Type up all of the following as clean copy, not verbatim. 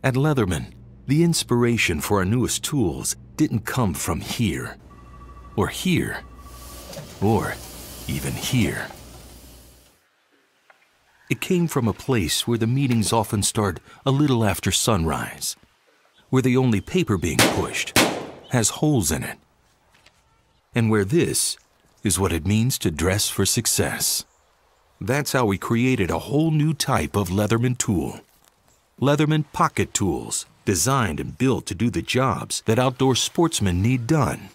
At Leatherman, the inspiration for our newest tools didn't come from here, or here, or even here. It came from a place where the meetings often start a little after sunrise, where the only paper being pushed has holes in it, and where this is what it means to dress for success. That's how we created a whole new type of Leatherman tool. Leatherman pocket tools, designed and built to do the jobs that outdoor sportsmen need done.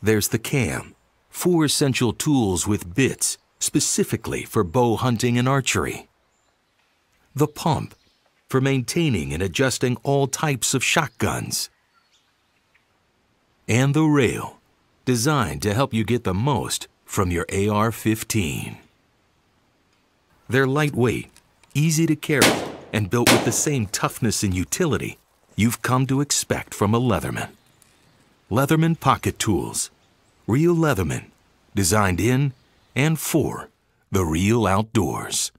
There's the cam, 4 essential tools with bits specifically for bow hunting and archery. The pump, for maintaining and adjusting all types of shotguns. And the rail, designed to help you get the most from your AR-15. They're lightweight, easy to carry, and built with the same toughness and utility you've come to expect from a Leatherman. Leatherman pocket tools. Real Leatherman, designed in and for the real outdoors.